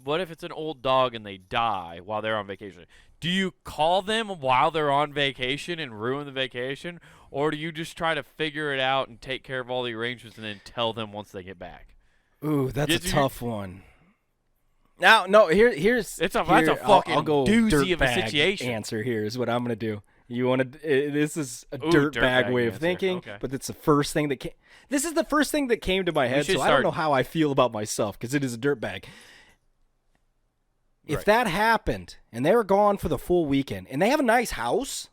what if it's an old dog and they die while they're on vacation? Do you call them while they're on vacation and ruin the vacation, or do you just try to figure it out and take care of all the arrangements and then tell them once they get back? Ooh, that's a tough one. Now, no, here's that's a fucking I'll go doozy of a situation. Answer here is what I'm gonna do. You want to? This is a dirtbag way of thinking, but it's the first thing that came. This is the first thing that came to my head, so I don't know how I feel about myself because it is a dirtbag. If that happened and they were gone for the full weekend and they have a nice house,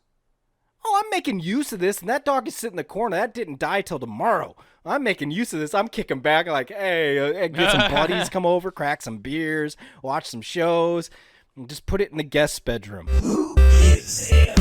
I'm making use of this, and that dog is sitting in the corner. That didn't die till tomorrow. I'm making use of this. I'm kicking back like, hey, get some buddies, come over, crack some beers, watch some shows, and just put it in the guest bedroom. Who is him?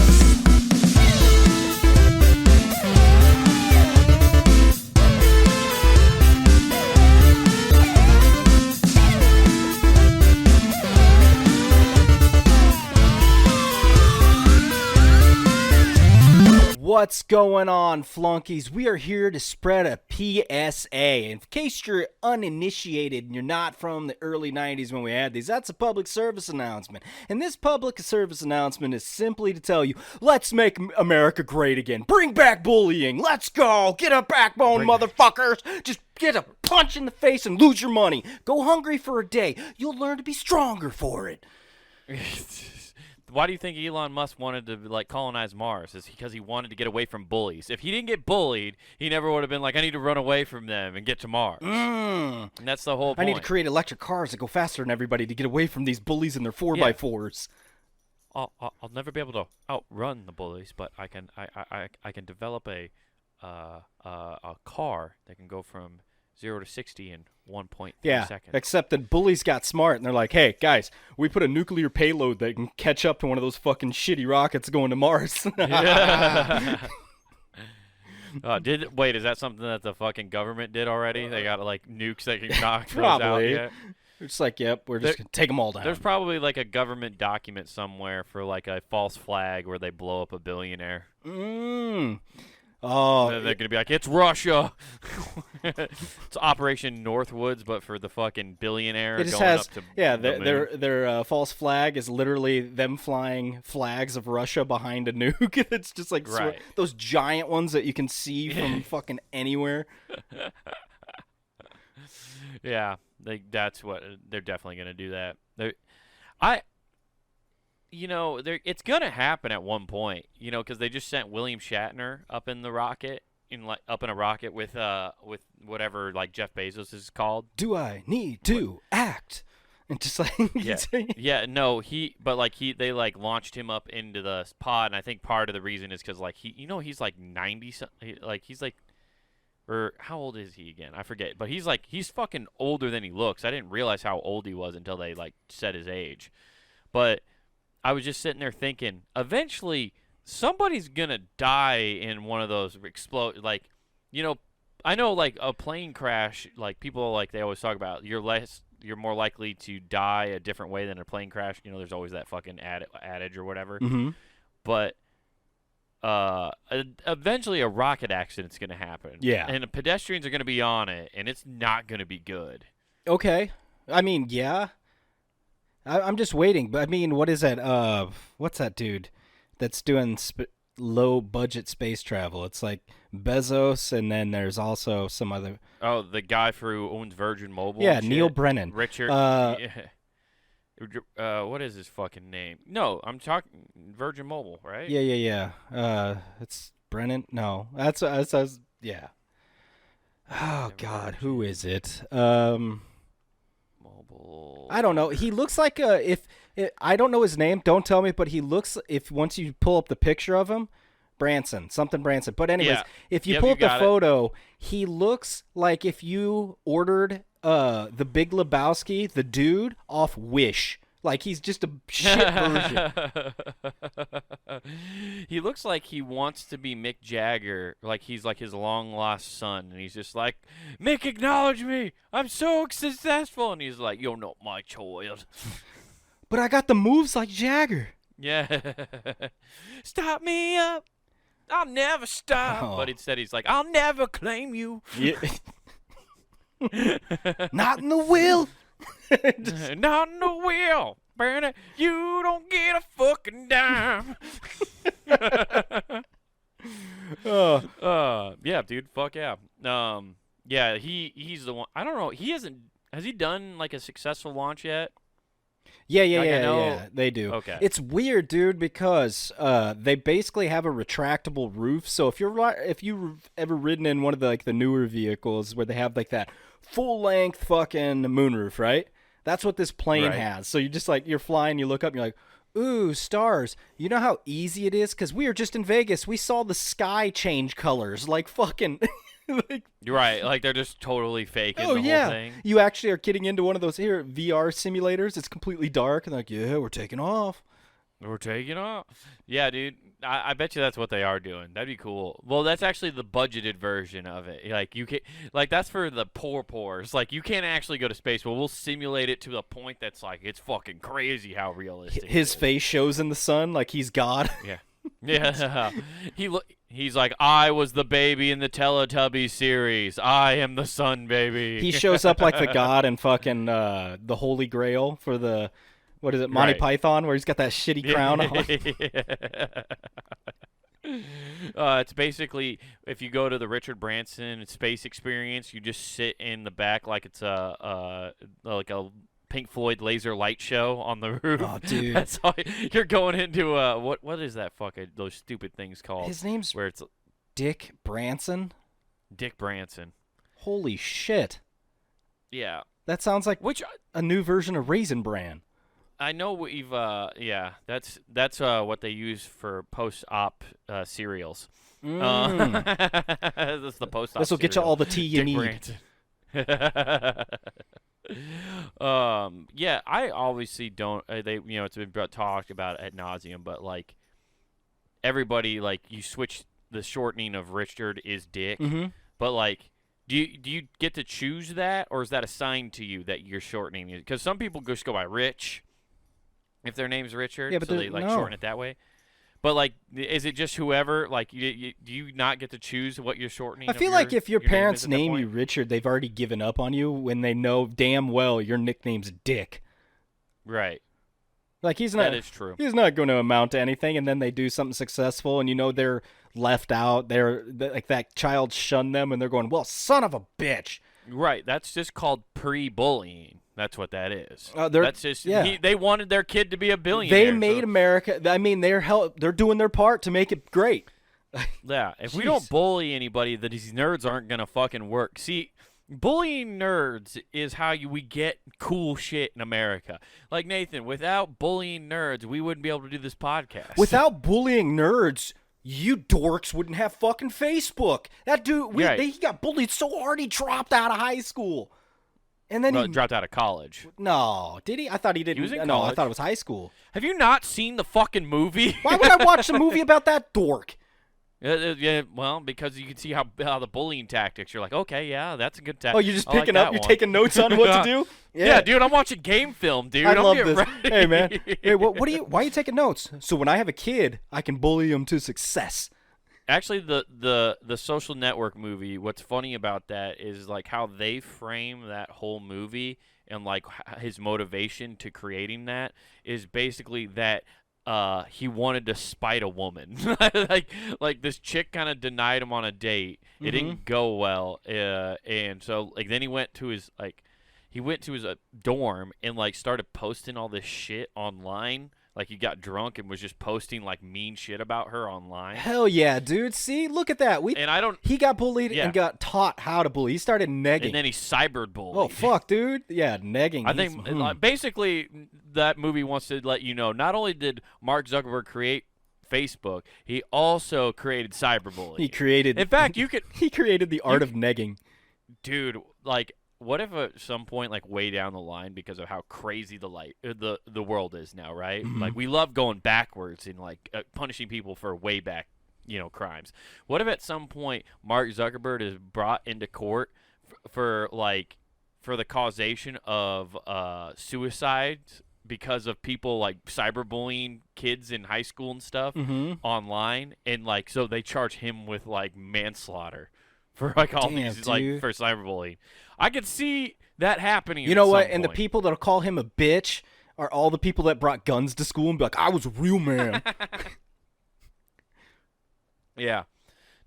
What's going on, flunkies? We are here to spread a PSA. In case you're uninitiated and you're not from the early 90s when we had these, that's a public service announcement. And this public service announcement is simply to tell you, let's make America great again. Bring back bullying. Let's go. Get a backbone, motherfuckers. Just get a punch in the face and lose your money. Go hungry for a day. You'll learn to be stronger for it. Why do you think Elon Musk wanted to colonize Mars? Is because he wanted to get away from bullies. If he didn't get bullied, he never would have been like, I need to run away from them and get to Mars. And that's the whole point. I need to create electric cars that go faster than everybody to get away from these bullies and their 4x4s. I'll never be able to outrun the bullies, but I can develop a car that can go from 0 to 60 in 1.3 seconds. Except that bullies got smart and they're like, hey, guys, we put a nuclear payload that can catch up to one of those fucking shitty rockets going to Mars. Wait, is that something that the fucking government did already? They got nukes that can knock those out yet? It's like, yep, we're just going to take them all down. There's probably a government document somewhere for a false flag where they blow up a billionaire. Oh, they're going to be like, it's Russia. It's Operation Northwoods, but for the fucking billionaire it just going has, up to their false flag is literally them flying flags of Russia behind a nuke. It's just those giant ones that you can see from fucking anywhere. Yeah, that's what they're definitely going to do that. It's gonna happen at one point, because they just sent William Shatner up in the rocket, up in a rocket with whatever Jeff Bezos is called. Do I need to act? And just they launched him up into the pod, and I think part of the reason is because he's 90 something, or how old is he again? I forget, but he's fucking older than he looks. I didn't realize how old he was until they said his age, but I was just sitting there thinking, eventually somebody's gonna die in one of those explode. I know a plane crash. People they always talk about, you're more likely to die a different way than a plane crash. There's always that fucking adage or whatever. Mm-hmm. But eventually a rocket accident's gonna happen. Yeah. And the pedestrians are gonna be on it, and it's not gonna be good. Okay. I mean, yeah. I'm just waiting, but I mean, what is that? What's that dude that's doing low-budget space travel? It's like Bezos, and then there's also some other. Oh, the guy who owns Virgin Mobile. Yeah, Neil Brennan. Richard. What is his fucking name? No, I'm talking Virgin Mobile, right? Yeah. It's Brennan. No, that's yeah. Oh God, who is it? I don't know. He looks like I don't know his name. Don't tell me, but he looks, once you pull up the picture of him, Branson. But anyways, if you pull up the photo, he looks like if you ordered the Big Lebowski, the dude, off Wish. He's just a shit version. He looks like he wants to be Mick Jagger, he's his long-lost son, and he's just like, Mick, acknowledge me! I'm so successful! And he's like, you're not my child. But I got the moves like Jagger. Yeah. Stop me up! I'll never stop! Oh. But instead he's like, I'll never claim you! Yeah. Not in the will! Not in the wheel. Burn it. You don't get a fucking dime. Yeah, dude. Fuck yeah. Yeah, he's the one. I don't know. Has he done like a successful launch yet? Yeah, they do. Okay. It's weird, dude, because they basically have a retractable roof. So if you've ever ridden in one of the newer vehicles where they have like that full length fucking moonroof, right? That's what this plane has. So you just you're flying, you look up, and you're like, ooh, stars. You know how easy it is? Because we were just in Vegas. We saw the sky change colors, like fucking. You're right. Like they're just totally faking the whole thing. You actually are getting into one of those here VR simulators. It's completely dark, and they're like, yeah, we're taking off. We're taking off. Yeah, dude. I bet you that's what they are doing. That'd be cool. Well, that's actually the budgeted version of it. Like you can, like that's for the poors. Like you can't actually go to space, but we'll simulate it to the point that's like it's fucking crazy how realistic. His face shows in the sun like he's God. Yeah. Yeah. He's like, I was the baby in the Teletubbies series. I am the sun baby. He shows up like the God in fucking the Holy Grail for the. What is it, Monty Python, where he's got that shitty crown on? It's basically, if you go to the Richard Branson Space Experience, you just sit in the back like it's like a Pink Floyd laser light show on the roof. Oh, dude. That's all, you're going into what is that fucking, those stupid things called? His name's where it's Dick Branson? Dick Branson. Holy shit. Yeah. That sounds like a new version of Raisin Bran. I know we've that's what they use for post-op cereals. That's the post-op. This will get you all the tea you need. Yeah, I obviously don't. It's been talked about ad nauseum, but like everybody, like you switch the shortening of Richard is Dick, but like. Do you get to choose that, or is that assigned to you that you're shortening it? Because some people just go by Rich. If their name's Richard, yeah, but so they shorten it that way. But like, is it just whoever? Like, do you not get to choose what you're shortening? I feel like if your parents name you Richard, they've already given up on you when they know damn well your nickname's Dick. Right. Like that is true. He's not going to amount to anything, and then they do something successful, and they're left out. They're like that child shunned them, and they're going, "Well, son of a bitch." Right. That's just called pre-bullying. That's what that is. That's just they wanted their kid to be a billionaire. They made America. I mean, they're doing their part to make it great. Yeah. If we don't bully anybody, these nerds aren't gonna fucking work. See, bullying nerds is how we get cool shit in America. Like Nathan, without bullying nerds, we wouldn't be able to do this podcast. Without bullying nerds, you dorks wouldn't have fucking Facebook. That dude, he got bullied so hard he dropped out of high school. And then he dropped out of college. No, did he? I thought he didn't. He was in no, college. I thought it was high school. Have you not seen the fucking movie? Why would I watch the movie about that dork? Yeah, well, because you can see how the bullying tactics. You're like, okay, yeah, that's a good tactic. Oh, you're just picking up. You're taking notes on what to do. Yeah, dude, I'm watching game film, dude. I love this. Ready. Hey, man. Hey, why are you taking notes? So when I have a kid, I can bully him to success. Actually, the Social Network movie, what's funny about that is like how they frame that whole movie and like his motivation to creating that is basically that he wanted to spite a woman. like this chick kind of denied him on a date. It didn't go well, and so like then he went to his dorm and like started posting all this shit online. Like he got drunk and was just posting like mean shit about her online. Hell yeah, dude! See, look at that. He got bullied and got taught how to bully. He started negging, and then he cybered bullied. Oh fuck, dude! Yeah, negging. I think basically that movie wants to let you know not only did Mark Zuckerberg create Facebook, he also created cyberbullying. In fact, he created the art of negging. Dude, like. What if at some point, like way down the line, because of how crazy the world is now, right? Like we love going backwards and like punishing people for way back, crimes. What if at some point Mark Zuckerberg is brought into court for the causation of suicides because of people like cyberbullying kids in high school and stuff online, and like so they charge him with like manslaughter. for like all Damn, these like dude. for cyberbullying. I could see that happening. You know at what? some And the point. people that'll call him a bitch are all the people that brought guns to school and be like, I was a real man. Yeah.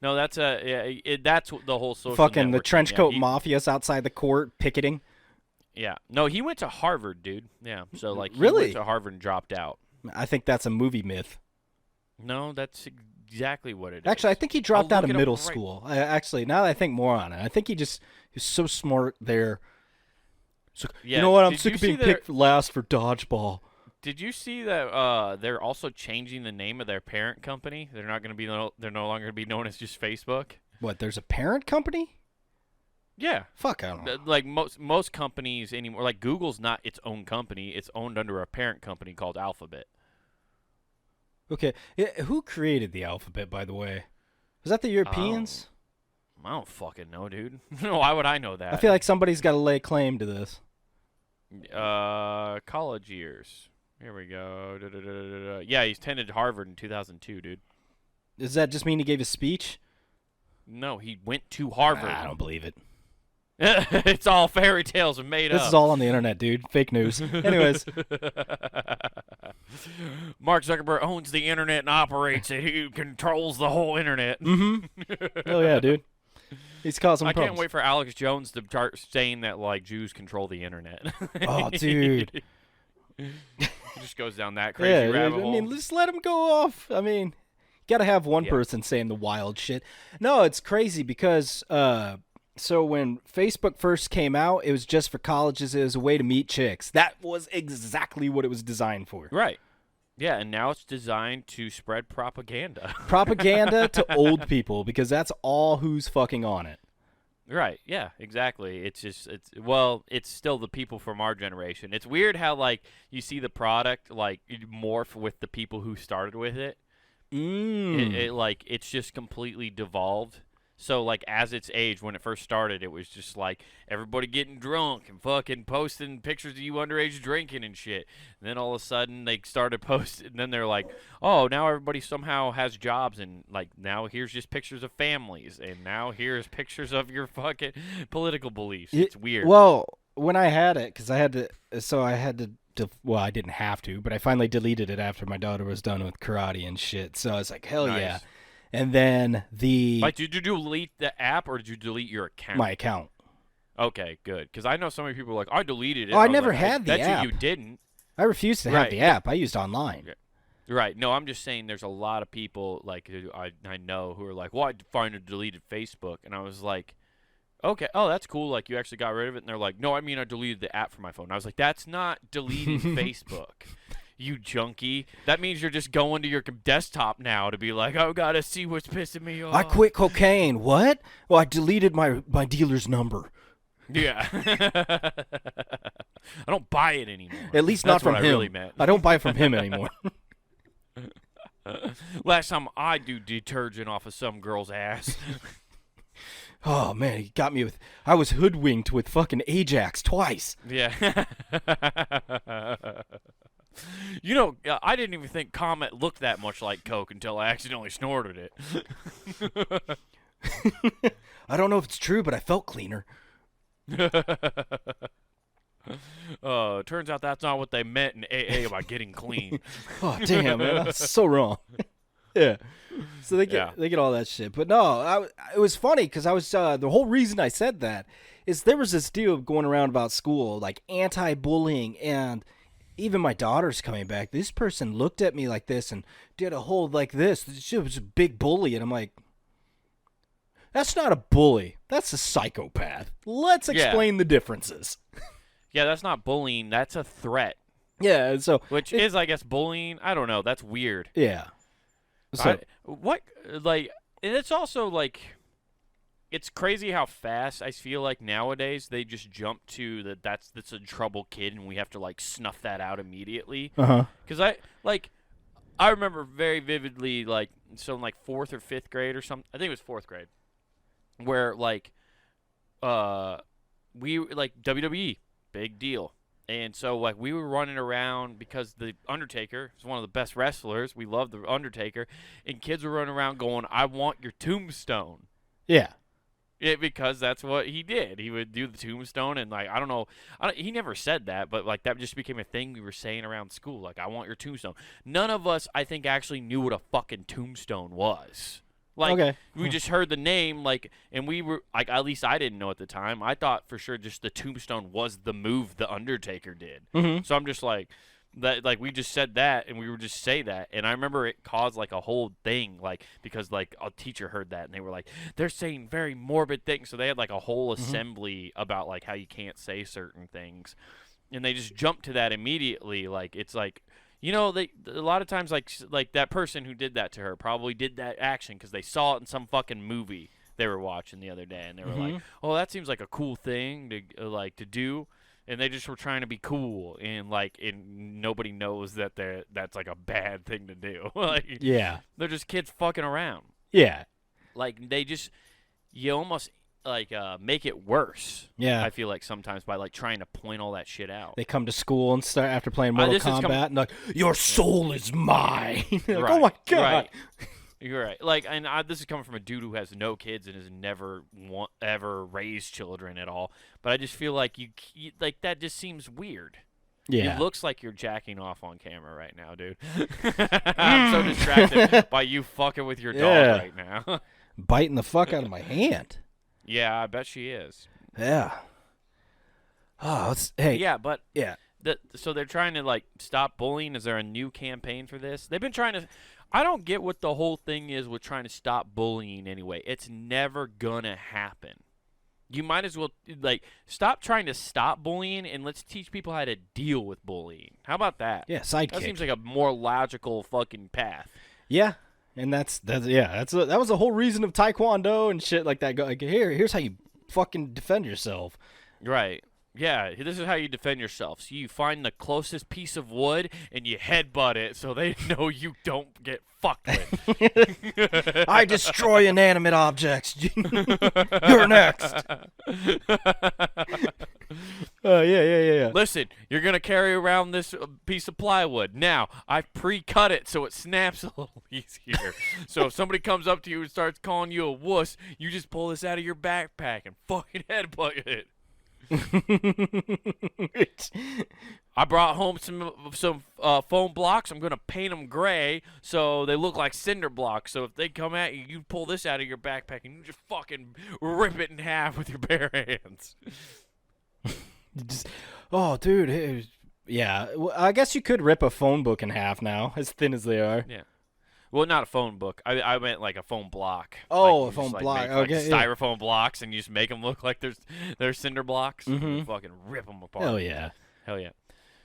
No, that's that's the whole social. Fucking the networking. trench Yeah, coat mafias outside the court picketing. Yeah. No, he went to Harvard, dude. Yeah. So like he Really? went to Harvard and dropped out. I think that's a movie myth. No, that's exactly what it is. Actually, I think he dropped I'll out of look it up middle right- school. Actually, now that I think more on it, I think he's so smart there. So, Yeah, you know what? I'm did sick you of being see picked last for dodgeball. Did you see that they're also changing the name of their parent company? They're not going to be they're no longer going to be known as just Facebook. What? There's a parent company? Yeah. Fuck, I don't know. Like most companies anymore, like Google's not its own company. It's owned under a parent company called Alphabet. Okay, who created the alphabet, by the way? Was that the Europeans? I don't fucking know, dude. Why would I know that? I feel like somebody's got to lay claim to this. College years. Here we go. Da-da-da-da-da. Yeah, he attended Harvard in 2002, dude. Does that just mean he gave a speech? No, he went to Harvard. I don't believe it. It's all fairy tales and made This up. is all on the internet, dude. Fake news. Anyways, Mark Zuckerberg owns the internet and operates it. He controls the whole internet. oh yeah, dude. He's causing I problems. can't wait for Alex Jones to start saying that like Jews control the internet. Oh, dude. It just goes down that crazy Yeah, rabbit I hole. mean, just let him go off. I mean, got to have one Yeah. person saying the wild shit. No, it's crazy because so when Facebook first came out, it was just for colleges. It was a way to meet chicks. That was exactly what it was designed for. Right. Yeah, and now it's designed to spread propaganda. Propaganda to old people because that's all who's fucking on it. Right. Yeah, exactly. It's it's still the people from our generation. It's weird how like you see the product like morph with the people who started with it. It like it's just completely devolved. So like as its age when it first started, it was just like everybody getting drunk and fucking posting pictures of you underage drinking and shit. And then all of a sudden they started posting. And then they're like, oh, now everybody somehow has jobs and like now here's just pictures of families and now here's pictures of your fucking political beliefs. It's weird. Well, when I had it, because I had to. Well, I didn't have to, but I finally deleted it after my daughter was done with karate and shit. So I was like, hell Nice. yeah. And then Like, did you delete the app or did you delete your account? my account. Okay, good. Because I know so many people are like, I deleted it. Oh, I was never like, had the bet app. you didn't. I refused to have Right. the app. I used online. Yeah. Right. No, I'm just saying there's a lot of people like who I know who are like, well, I finally deleted Facebook. And I was like, okay, oh, that's cool. Like, you actually got rid of it. And they're like, no, I mean, I deleted the app from my phone. I was like, that's not deleting Facebook. You junkie. That means you're just going to your desktop now to be like, oh, gotta see what's pissing me off. I quit cocaine. What? Well, I deleted my dealer's number. Yeah. I don't buy it anymore. At least That's not from what him. I really meant. I don't buy from him anymore. Last time I do detergent off of some girl's ass. Oh man, he got me with. I was hoodwinked with fucking Ajax twice. Yeah. You know, I didn't even think Comet looked that much like Coke until I accidentally snorted it. I don't know if it's true, but I felt cleaner. Turns out that's not what they meant in AA about getting clean. Oh damn, man, that's so wrong. Yeah. So they get all that shit, but no, it was funny because I was the whole reason I said that is there was this deal going around about school like anti-bullying, and even my daughter's coming back. This person looked at me like this and did a whole like this. She was a big bully, and I'm like, that's not a bully. That's a psychopath. Let's explain the differences. Yeah, that's not bullying. That's a threat. Yeah, and so Which is, I guess, bullying. I don't know. That's weird. yeah. So And it's also like, it's crazy how fast I feel like nowadays they just jump to that's a trouble kid and we have to like snuff that out immediately. Because I remember very vividly like so in like 4th or 5th grade or something. I think it was 4th grade, where like we like WWE, big deal. And so, like, we were running around because the Undertaker is one of the best wrestlers. We love the Undertaker. And kids were running around going, I want your tombstone. yeah. Because that's what he did. He would do the tombstone, and like I don't know, he never said that, but like that just became a thing we were saying around school. Like, I want your tombstone. None of us, I think, actually knew what a fucking tombstone was. Like, Okay. we just heard the name, like, and we were like, at least I didn't know at the time. I thought for sure just the tombstone was the move the Undertaker did. Mm-hmm. So I'm just like. That like we just said that and we would just say that, and I remember it caused like a whole thing, like because like a teacher heard that and they were like, they're saying very morbid things, so they had like a whole assembly about like how you can't say certain things, and they just jumped to that immediately. Like, it's like, they a lot of times like that person who did that to her probably did that action because they saw it in some fucking movie they were watching the other day, and they were like, oh, that seems like a cool thing to do. And they just were trying to be cool, and nobody knows that that's like a bad thing to do. Like, Yeah. they're just kids fucking around. Yeah. Like, you almost like make it worse. Yeah. I feel like sometimes by like trying to point all that shit out. They come to school and start after playing Mortal this is Kombat and like, your soul is mine. Like, oh my god. Right. You're right. Like, and this is coming from a dude who has no kids and has never ever raised children at all. But I just feel like you like that just seems weird. Yeah. It looks like you're jacking off on camera right now, dude. I'm so distracted by you fucking with your dog right now. Biting the fuck out of my hand. Yeah, I bet she is. Yeah. Oh, hey. Yeah, but Yeah. So they're trying to like stop bullying. Is there a new campaign for this? They've been trying to. I don't get what the whole thing is with trying to stop bullying anyway. It's never gonna happen. You might as well like stop trying to stop bullying and let's teach people how to deal with bullying. How about that? Yeah, sidekick. That seems like a more logical fucking path. Yeah. And that was the whole reason of Taekwondo and shit like that. Go like, here's how you fucking defend yourself. Right. Yeah, this is how you defend yourself. So you find the closest piece of wood and you headbutt it so they know you don't get fucked with. I destroy inanimate objects. You're next. Yeah. Listen, you're going to carry around this piece of plywood. Now, I've pre-cut it so it snaps a little easier. So if somebody comes up to you and starts calling you a wuss, you just pull this out of your backpack and fucking headbutt it. I brought home some foam blocks. I'm gonna paint them gray so they look like cinder blocks. So if they come at you, you pull this out of your backpack and you just fucking rip it in half with your bare hands. Oh, dude. Yeah. Well, I guess you could rip a phone book in half now, as thin as they are. Yeah. Well, not a phone book. I meant like a foam block. Oh, like a foam just, block. Make, okay. styrofoam blocks, and you just make them look like they're cinder blocks. Mm-hmm. And you fucking rip them apart. Hell yeah. Hell yeah.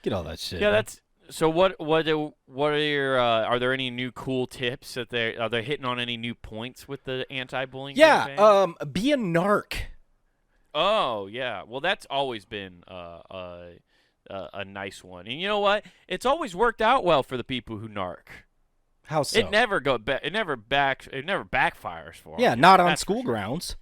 Get all that shit. Yeah, that's. So what are your are there any new cool tips that are they hitting on any new points with the anti-bullying campaign? Yeah. Be a narc. Oh yeah. Well, that's always been a nice one, and you know what? It's always worked out well for the people who narc. How so? It never backfires for them. Yeah, not on school grounds.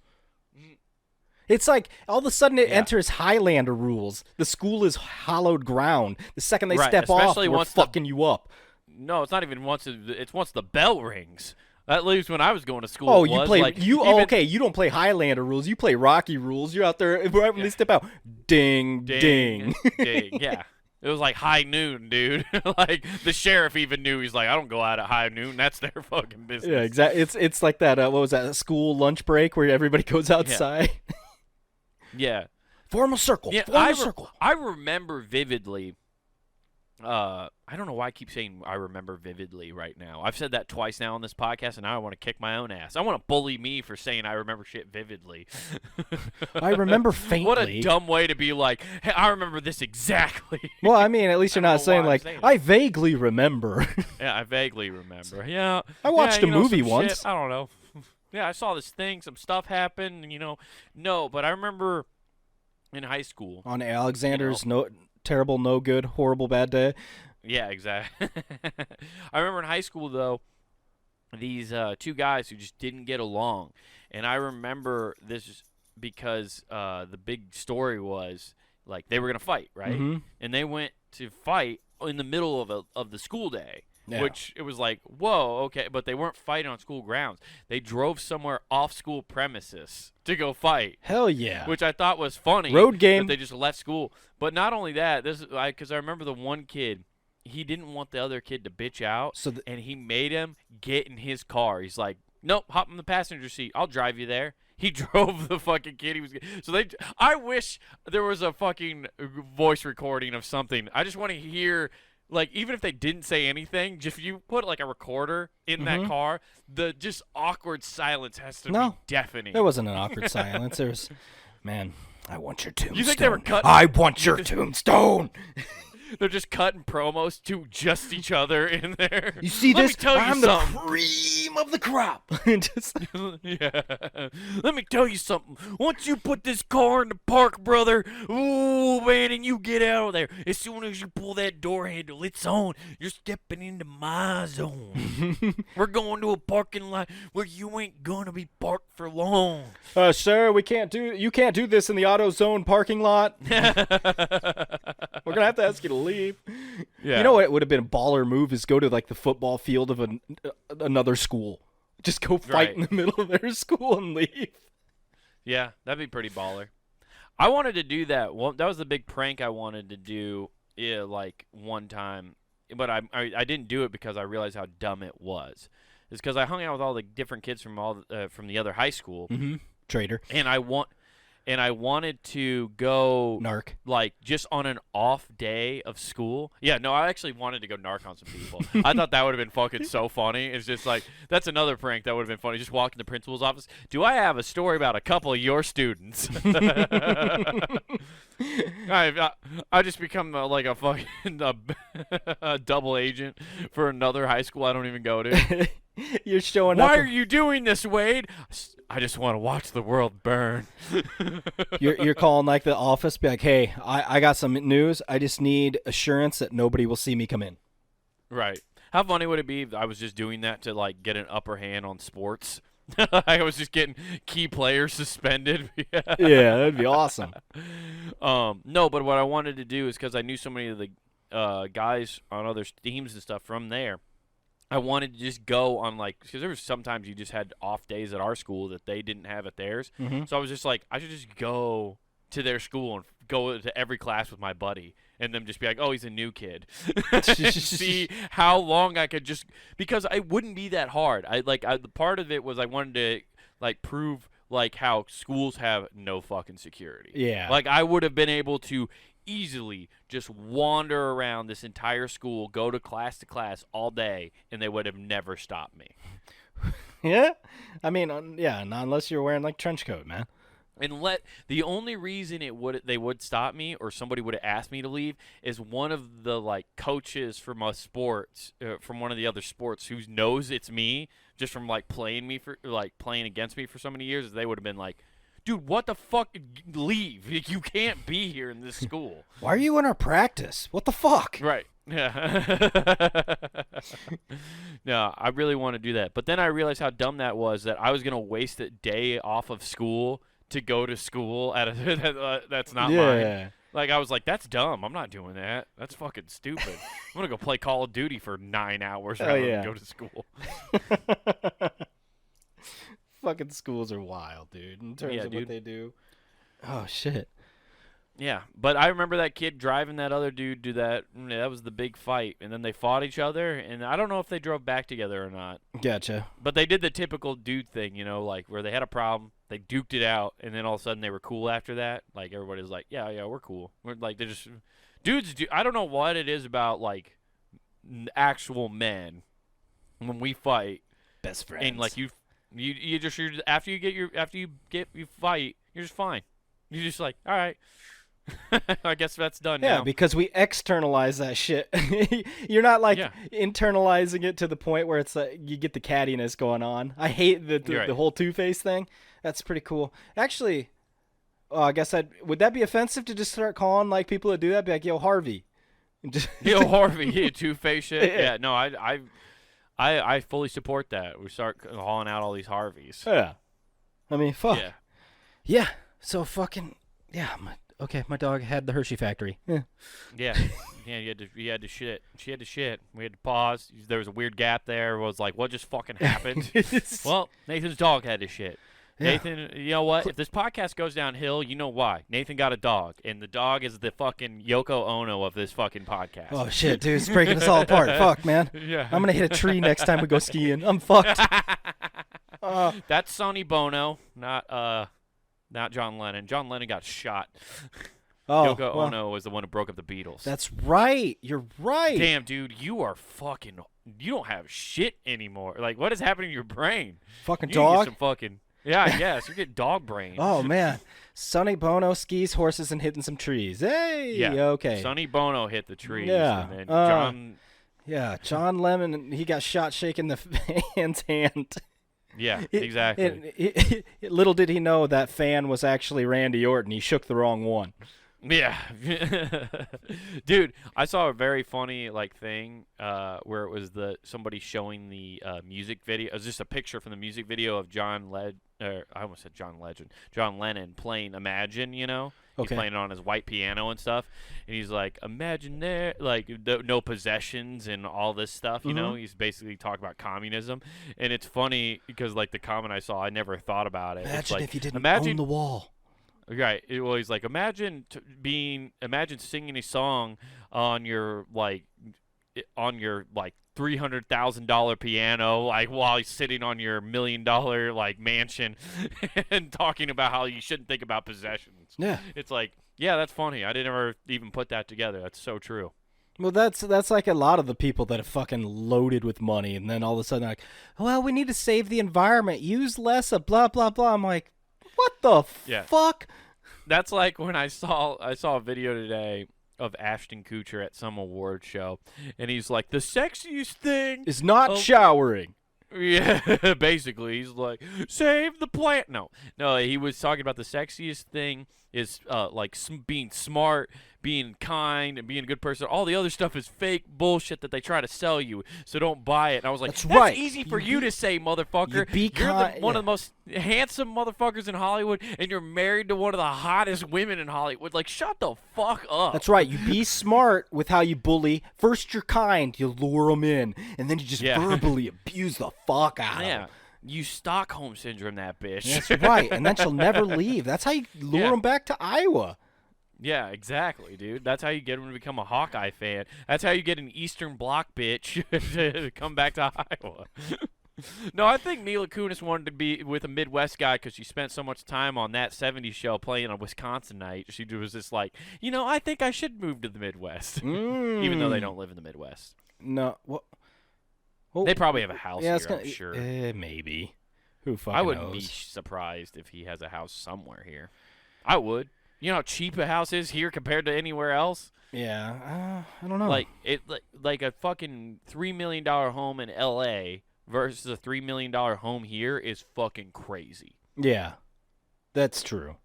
It's like all of a sudden it enters Highlander rules. The school is hallowed ground. The second they step off, we're fucking you up. No, it's not even once. It's once the bell rings. At least when I was going to school. Oh, you play okay. You don't play Highlander rules. You play Rocky rules. You're out there right when they step out. Ding, ding, ding. Yeah. It was like high noon, dude. Like the sheriff even knew. He's like, I don't go out at high noon. That's their fucking business. Yeah, exactly. It's like that. What was that? School lunch break where everybody goes outside. Yeah. Form a circle. Yeah, Form a circle. I remember vividly. I don't know why I keep saying I remember vividly right now. I've said that twice now on this podcast, and now I want to kick my own ass. I want to bully me for saying I remember shit vividly. I remember faintly. What a dumb way to be like, hey, I remember this exactly. Well, I mean, at least you're not saying like, I vaguely remember. Yeah, I vaguely remember. Yeah. I watched a movie once. Shit, I don't know. Yeah, I saw this thing. Some stuff happened, No, but I remember in high school. On Alexander's terrible, no good, horrible, bad day. Yeah, exactly. I remember in high school, though, these two guys who just didn't get along. And I remember this because the big story was, like, they were going to fight, right? Mm-hmm. And they went to fight in the middle of the school day. Yeah. which it was like, whoa, okay. But they weren't fighting on school grounds. They drove somewhere off school premises to go fight. Hell yeah. Which I thought was funny. Road game. That they just left school. But not only that, because I remember the one kid, he didn't want the other kid to bitch out, and he made him get in his car. He's like, nope, hop in the passenger seat. I'll drive you there. He drove the fucking kid. I wish there was a fucking voice recording of something. I just want to hear, like, even if they didn't say anything, just if you put like a recorder in that car, the just awkward silence has to be deafening. There wasn't an awkward silence. There was, man, I want your tombstone. You think they were cutting? I want your tombstone. They're just cutting promos to just each other in there. You see Let this? Me tell you I'm something. the cream of the crop. Just, yeah. Let me tell you something. Once you put this car in the park, brother, ooh, man, and you get out of there, as soon as you pull that door handle, it's on. You're stepping into my zone. We're going to a parking lot where you ain't going to be parked for long. sir, you can't do this in the AutoZone parking lot. We're going to have to ask you to leave. Yeah. You know what would have been a baller move is go to like the football field of another school. Just go fight in the middle of their school and leave. Yeah, that'd be pretty baller. I wanted to do that. Well, that was the big prank I wanted to do, like one time, but I didn't do it because I realized how dumb it was. It's because I hung out with all the different kids from from the other high school. Mm-hmm. Traitor. And I wanted to go narc, like just on an off day of school. Yeah, no, I actually wanted to go narc on some people. I thought that would have been fucking so funny. It's just like, that's another prank that would have been funny. Just walk in the principal's office. Do I have a story about a couple of your students? I just become like a fucking a double agent for another high school I don't even go to. You're showing up. Why are you doing this, Wade? I just want to watch the world burn. You're calling like the office, be like, hey, I got some news. I just need assurance that nobody will see me come in. Right. How funny would it be if I was just doing that to like get an upper hand on sports? I was just getting key players suspended. Yeah, that'd be awesome. No, but what I wanted to do is because I knew so many of the guys on other teams and stuff from there. I wanted to just go on, like, because there was sometimes you just had off days at our school that they didn't have at theirs. Mm-hmm. So I was just like, I should just go to their school and go to every class with my buddy and then just be like, oh, he's a new kid. See how long I could just – because it wouldn't be that hard. The part of it was I wanted to, like, prove, like, how schools have no fucking security. Yeah. Like, I would have been able to – easily just wander around this entire school, go to class all day, and they would have never stopped me. Yeah? I mean, yeah, not unless you're wearing, like, trench coat, man. And the only reason they would stop me or somebody would have asked me to leave is one of the, like, coaches from a sports, from one of the other sports who knows it's me just from, like, playing against me for so many years, they would have been like, dude, what the fuck? Leave. You can't be here in this school. Why are you in our practice? What the fuck? Right. Yeah. No, I really want to do that. But then I realized how dumb that was, that I was going to waste a day off of school to go to school at that's not mine. Like, I was like, that's dumb. I'm not doing that. That's fucking stupid. I'm going to go play Call of Duty for 9 hours rather than go to school. Fucking schools are wild, dude, in terms of what they do. Oh, shit. Yeah, but I remember that kid driving that other dude to that. That was the big fight, and then they fought each other, and I don't know if they drove back together or not. Gotcha. But they did the typical dude thing, you know, like where they had a problem, they duked it out, and then all of a sudden they were cool after that. Like, everybody's like, yeah, we're cool. We're like, they're just dudes. I don't know what it is about, like, actual men when we fight. Best friends. And like you after you fight, you're just fine. You're just like, all right. I guess that's done now. Yeah, because we externalize that shit. You're not like internalizing it to the point where it's like you get the cattiness going on. I hate the whole Two-Face thing. That's pretty cool. Actually, I guess would that be offensive to just start calling like people that do that? Be like, yo, Harvey. Yo, Harvey, Two-Face shit. Yeah, no, I fully support that. We start hauling out all these Harveys. Yeah. I mean, fuck. Yeah. Yeah. So fucking, yeah, okay, my dog had the Hershey factory. Yeah. Yeah, yeah. You had to shit. She had to shit. We had to pause. There was a weird gap there. It was like, what just fucking happened? Well, Nathan's dog had to shit. Yeah. Nathan, you know what? If this podcast goes downhill, you know why. Nathan got a dog, and the dog is the fucking Yoko Ono of this fucking podcast. Oh, shit, dude. It's breaking us all apart. Fuck, man. Yeah. I'm going to hit a tree next time we go skiing. I'm fucked. That's Sonny Bono, not John Lennon. John Lennon got shot. Oh, Yoko well, Ono was the one who broke up the Beatles. that's right. You're right. Damn, dude, you are fucking. You don't have shit anymore. Like, what is happening to your brain? Fucking You need to get dog. some fucking. Yeah, I guess you're getting dog brain. Oh, man. Sonny Bono skis horses and hitting some trees. Hey. Yeah. Okay. Sonny Bono hit the trees. Yeah, And then John. Yeah, John Lemon, he got shot shaking the fan's hand. Yeah, exactly. Little did he know that fan was actually Randy Orton. He shook the wrong one. Yeah, dude, I saw a very funny thing where it was somebody showing the music video. It was just a picture from the music video of I almost said John Lennon playing Imagine. You know, he's Okay. playing it on his white piano and stuff, and he's like, "Imagine there, no possessions and all this stuff." You know, he's basically talking about communism, and it's funny because the comment I saw, I never thought about it. It's Imagine like, if you didn't imagine own the wall. Right. Well, he's like, imagine singing a song on your $300,000 piano, while he's sitting on your $1 million mansion, and talking about how you shouldn't think about possessions. Yeah. It's like, yeah, that's funny. I didn't ever even put that together. That's so true. Well, that's like a lot of the people that are fucking loaded with money, and then all of a sudden they're like, well, we need to save the environment, use less of blah, blah, blah. I'm like, what the Yeah. fuck? That's like when I saw a video today of Ashton Kutcher at some award show, and he's like, the sexiest thing Is not showering. Yeah, basically, he's like, save the plant. No, he was talking about the sexiest thing is being smart, being kind, and being a good person. All the other stuff is fake bullshit that they try to sell you, so don't buy it. And I was like, That's right. easy for you to say, motherfucker. You be You're one yeah. of the most handsome motherfuckers in Hollywood, and you're married to one of the hottest women in Hollywood. Like, shut the fuck up. That's right. You be smart with how you bully. First, you're kind. You lure them in, and then you just verbally abuse the fuck out of them. You Stockholm syndrome that bitch. That's right. And then she'll never leave. That's how you lure them back to Iowa. Yeah, exactly, dude. That's how you get him to become a Hawkeye fan. That's how you get an Eastern Bloc bitch to come back to Iowa. No, I think Mila Kunis wanted to be with a Midwest guy because she spent so much time on that 70s show playing a Wisconsinite. She was just like, I think I should move to the Midwest, even though they don't live in the Midwest. No. Well, They probably have a house here, I'm sure. Maybe. Who fucking I wouldn't be knows? surprised if he has a house somewhere here. I would. You know how cheap a house is here compared to anywhere else? Yeah, I don't know. Like a fucking $3 million home in L.A. versus a $3 million home here is fucking crazy. Yeah, that's true.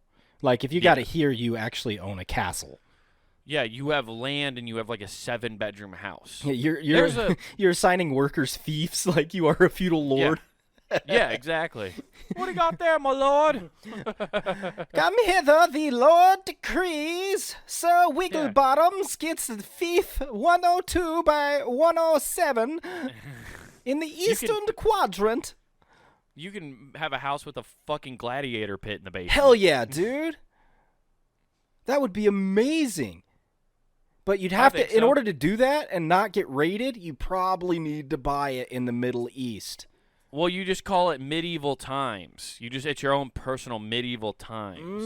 Like, if you got it here, you actually own a castle. Yeah, you have land and you have like a 7-bedroom house. Yeah, you're assigning workers fiefs like you are a feudal lord. Yeah, exactly. What do you got there, my lord? Come hither, the Lord decrees. Sir Wigglebottoms gets the fief 102 by 107 in the eastern quadrant. You can have a house with a fucking gladiator pit in the basement. Hell yeah, dude. That would be amazing. But you'd have to, in order to do that and not get raided, you probably need to buy it in the Middle East. Well, you just call it medieval times. It's your own personal medieval times,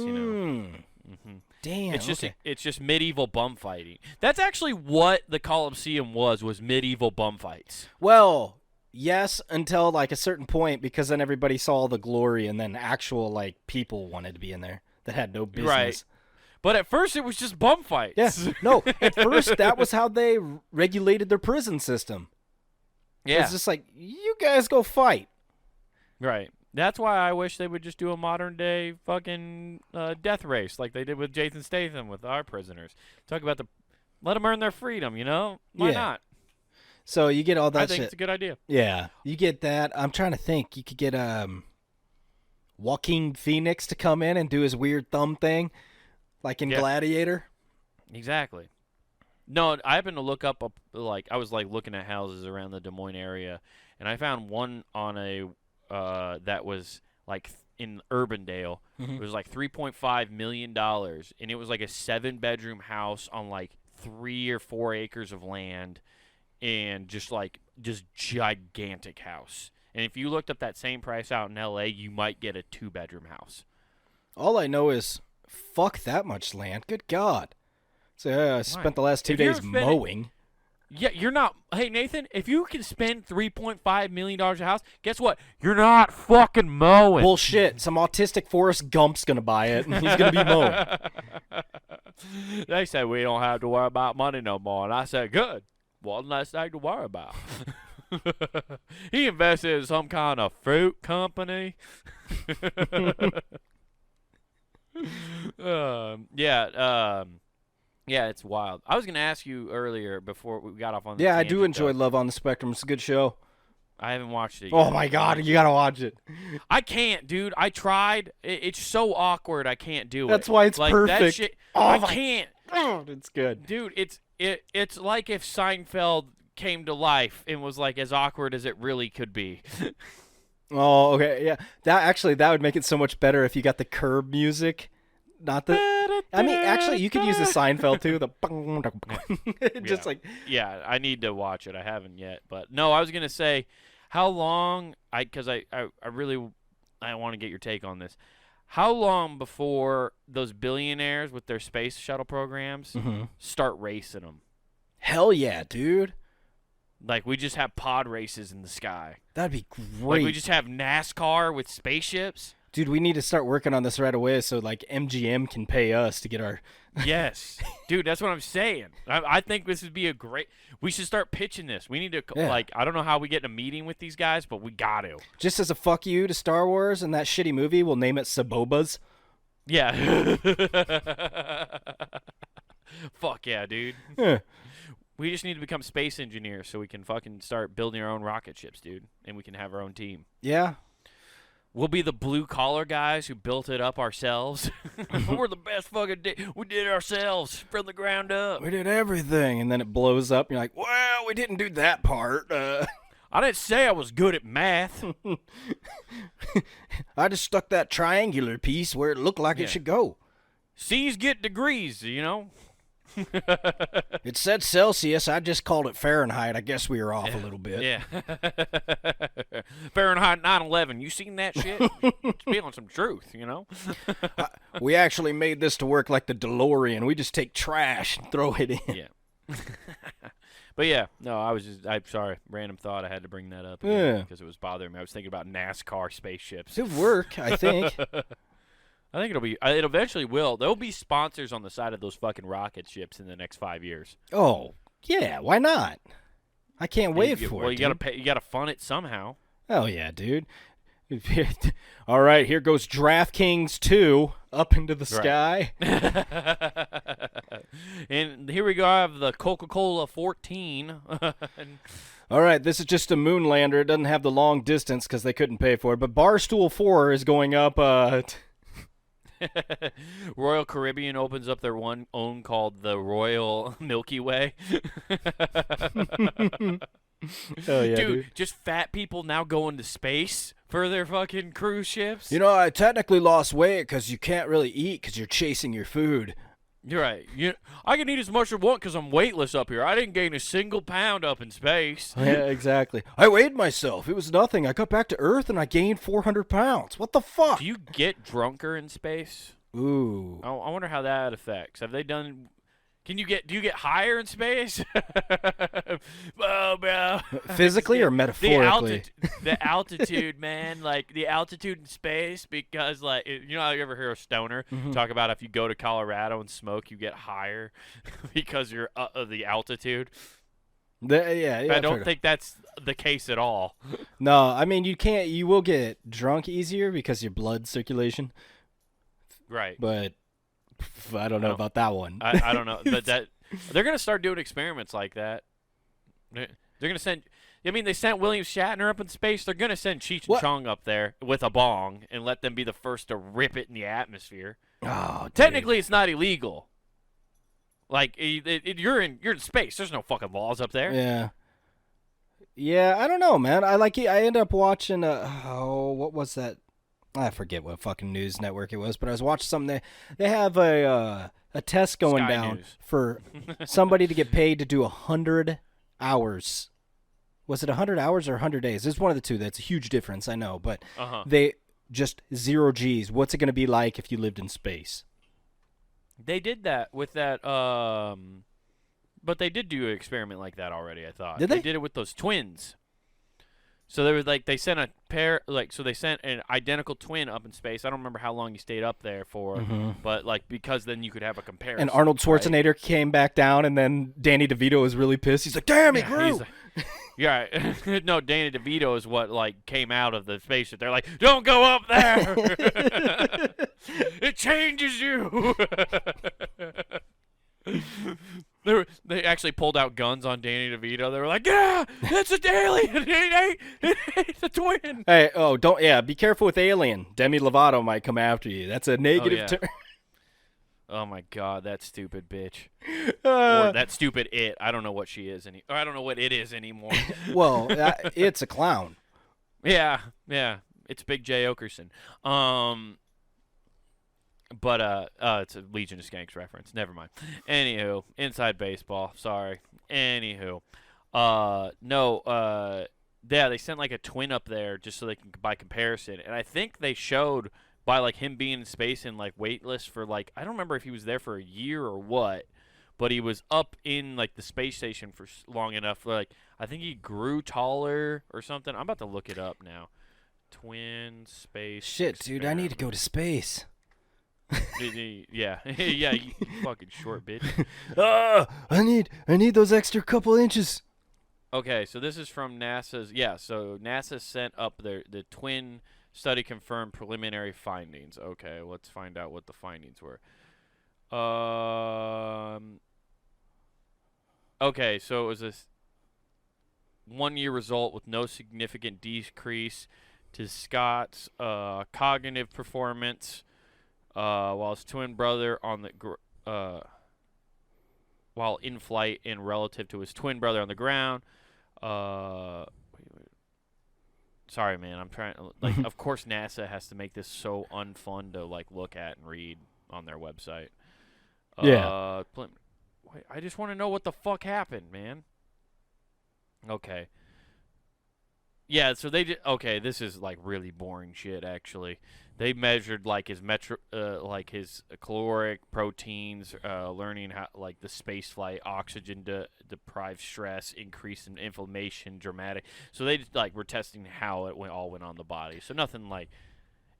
Damn. It's just medieval bum fighting. That's actually what the Colosseum was medieval bum fights. Well, yes, until like a certain point, because then everybody saw the glory, and then actual people wanted to be in there that had no business. Right. But at first, it was just bum fights. Yeah. No, at first, that was how they regulated their prison system. Yeah. It's just like, you guys go fight. Right. That's why I wish they would just do a modern-day fucking death race like they did with Jason Statham with our prisoners. Talk about let them earn their freedom, Why not? So you get all that shit. I think it's a good idea. Yeah. You get that. I'm trying to think. You could get Joaquin Phoenix to come in and do his weird thumb thing. Like in Yeah. Gladiator? Exactly. No, I happened to look up, I was like looking at houses around the Des Moines area, and I found one on a that was like in Urbandale. It was like $3.5 million, and it was like a 7-bedroom house on like 3 or 4 acres of land, and just gigantic house. And if you looked up that same price out in L.A., you might get a 2-bedroom house. All I know is, fuck that much land. Good God. So I spent the last 2 If you're days spending- mowing. Yeah, you're not. Hey, Nathan, if you can spend $3.5 million a house, guess what? You're not fucking mowing. Bullshit. Some autistic Forrest Gump's going to buy it, and he's going to be mowing. They said we don't have to worry about money no more. And I said, good. One less thing to worry about. He invested in some kind of fruit company. Yeah, it's wild. I was going to ask you earlier before we got off on the Yeah, I do tangent, enjoy though. Love on the Spectrum. It's a good show. I haven't watched it yet. Oh, my God. You got to watch it. I can't, dude. I tried. It's so awkward. I can't do it. That's why it's like, perfect. That shit, Oh, I my- can't. Oh, it's good. Dude, it's like if Seinfeld came to life and was like as awkward as it really could be. Oh, okay. Yeah. That would make it so much better if you got the Curb music. Not the. I mean, actually, you could use the Seinfeld too. The just like. Yeah, I need to watch it. I haven't yet, but no, I was gonna say, how long? Because I really want to get your take on this. How long before those billionaires with their space shuttle programs start racing them? Hell yeah, dude. Like we just have pod races in the sky. That'd be Like great. we just have NASCAR with spaceships. Dude, we need to start working on this right away so like MGM can pay us to get our. Yes, dude, that's what I'm saying. I think this would be a great. We should start pitching this. We need to like. I don't know how we get in a meeting with these guys, but we got to. Just as a fuck you to Star Wars and that shitty movie, we'll name it Sabobas. Yeah. Fuck yeah, dude. Yeah. We just need to become space engineers so we can fucking start building our own rocket ships, dude, and we can have our own team. Yeah. We'll be the blue-collar guys who built it up ourselves. We're the best fucking we did it ourselves from the ground up. We did everything, and then it blows up, and you're like, well, we didn't do that part. I didn't say I was good at math. I just stuck that triangular piece where it looked like it should go. C's get degrees, you know? It said Celsius. I just called it Fahrenheit. I guess we were off a little bit. Yeah. Fahrenheit 9/11. You seen that shit? It's feeling some truth, you know? We actually made this to work like the DeLorean. We just take trash and throw it in. Yeah. But yeah, no, I'm sorry. Random thought. I had to bring that up Yeah. because it was bothering me. I was thinking about NASCAR spaceships. It would work, I think. I think it eventually will. There'll be sponsors on the side of those fucking rocket ships in the next 5 years. Oh, yeah, why not? I can't wait for Well, it. you gotta pay. You gotta fund it somehow. Oh, yeah, dude. All right, here goes DraftKings 2 up into the sky. And here we go. I have the Coca-Cola 14. All right, this is just a moon lander. It doesn't have the long distance because they couldn't pay for it. But Barstool 4 is going up. Royal Caribbean opens up their own called the Royal Milky Way. Oh, yeah, dude, just fat people now going to space for their fucking cruise ships. You know, I technically lost weight because you can't really eat because you're chasing your food. You're right. I can eat as much as I want because I'm weightless up here. I didn't gain a single pound up in space. Yeah, exactly. I weighed myself. It was nothing. I got back to Earth and I gained 400 pounds. What the fuck? Do you get drunker in space? Ooh. I wonder how that affects. Have they done? Do you get higher in space? Oh, bro. Physically or metaphorically? The altitude, man. Like, the altitude in space, because, like, you know how you ever hear a stoner talk about if you go to Colorado and smoke, you get higher because you're of the altitude? Yeah, I don't think that's the case at all. No, I mean, you will get drunk easier because your blood circulation. Right. But I don't know about that one. I don't know. But they're going to start doing experiments like that. They're going to send. I mean, they sent William Shatner up in space. They're going to send Cheech and Chong up there with a bong and let them be the first to rip it in the atmosphere. Oh, dude. Technically, it's not illegal. Like you're in space. There's no fucking laws up there. Yeah. Yeah, I don't know, man. I ended up watching what was that? I forget what fucking news network it was, but I was watching something. They have a test going Sky down News. for somebody to get paid to do 100 hours. Was it 100 hours or 100 days? It's one of the two. That's a huge difference, I know, but they just 0 G's. What's it going to be like if you lived in space? They did that with that but they did do an experiment like that already, I thought. Did they? They did it with those twins. So they were like they sent a pair so they sent an identical twin up in space. I don't remember how long he stayed up there for, but like because then you could have a comparison. And Arnold Schwarzenegger came back down, and then Danny DeVito was really pissed. He's like, "Damn, he grew." Like, yeah, no, Danny DeVito is what like came out of the spaceship. They're like, "Don't go up there. It changes you." They actually pulled out guns on Danny DeVito. They were like, "Yeah, it's an alien. It ate the twin." Hey, be careful with Alien. Demi Lovato might come after you. That's a negative term. Oh my God, that stupid bitch. Or that stupid it. I don't know what she is I don't know what it is anymore. Well, it's a clown. Yeah. It's Big J Okerson. But it's a Legion of Skanks reference. Never mind. Anywho, inside baseball. Sorry. Anywho, they sent like a twin up there just so they can by comparison, and I think they showed by like him being in space and like weightless for like I don't remember if he was there for a year or what, but he was up in like the space station for long enough. Like I think he grew taller or something. I'm about to look it up now. Twin space. Shit, dude, I need to go to space. Yeah, you fucking short bitch. I need those extra couple inches. Okay, so this is from NASA's. Yeah, so NASA sent up the twin study confirmed preliminary findings. Okay, let's find out what the findings were. Okay, so it was a 1-year result with no significant decrease to Scott's cognitive performance. While his twin brother while in flight and relative to his twin brother on the ground. Sorry, man. I'm trying. Like, of course, NASA has to make this so unfun to like look at and read on their website. Yeah. Wait, I just want to know what the fuck happened, man. Okay. Yeah, so they did. Okay, this is like really boring shit. Actually, they measured like his his caloric proteins, learning how like the space flight, oxygen deprived stress, increase in inflammation, dramatic. So they just like were testing how it all went on the body. So nothing like.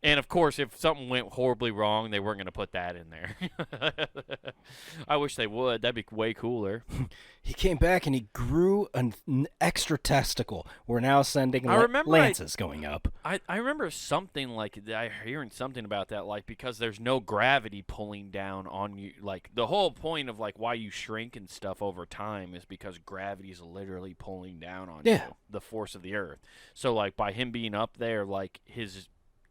And, of course, if something went horribly wrong, they weren't going to put that in there. I wish they would. That'd be way cooler. He came back and he grew an extra testicle. We're now sending lances going up. I remember something like hearing something about that, like because there's no gravity pulling down on you. Like the whole point of like why you shrink and stuff over time is because gravity is literally pulling down on you, the force of the earth. So like by him being up there, like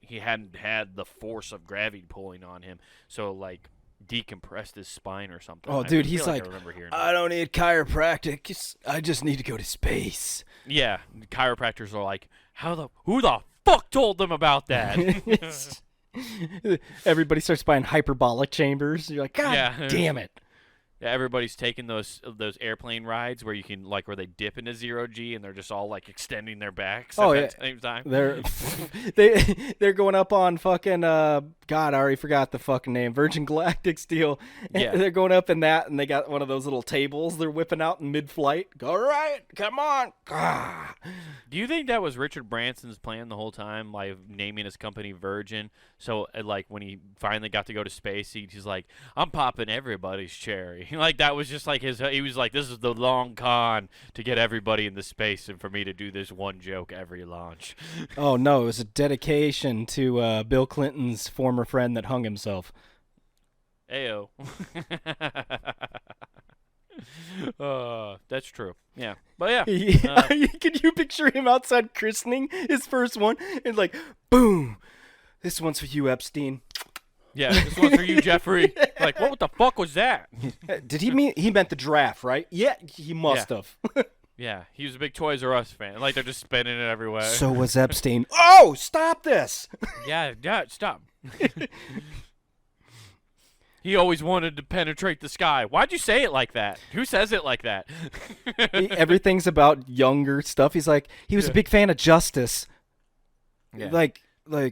he hadn't had the force of gravity pulling on him, so like decompressed his spine or something. Oh, dude, he's like, I don't need chiropractic. I just need to go to space. Yeah, chiropractors are like, who the fuck told them about that? Everybody starts buying hyperbolic chambers. You're like, God damn it. Yeah, everybody's taking those airplane rides where you can where they dip into 0 G and they're just all like extending their backs at the same time. They're going up on fucking God, I already forgot the fucking name. Virgin Galactic Steel. Yeah. They're going up in that and they got one of those little tables they're whipping out in mid-flight. All right, come on. Ah. Do you think that was Richard Branson's plan the whole time, like naming his company Virgin? So like when he finally got to go to space, he's like, I'm popping everybody's cherry. Like that was just like he was like, this is the long con to get everybody in the space and for me to do this one joke every launch. Oh no, it was a dedication to Bill Clinton's former friend that hung himself. Ayo. That's true. Yeah. But yeah. Can you picture him outside christening his first one and like, boom, this one's for you, Epstein. Yeah, this one's for you, Jeffrey. Like, what the fuck was that? Did he mean he meant the giraffe, right? Yeah, he must have. Yeah, he was a big Toys R Us fan. Like, they're just spinning it everywhere. So was Epstein. Oh, stop this! Yeah, stop. He always wanted to penetrate the sky. Why'd you say it like that? Who says it like that? Everything's about younger stuff. He's like, he was a big fan of justice. Yeah. Like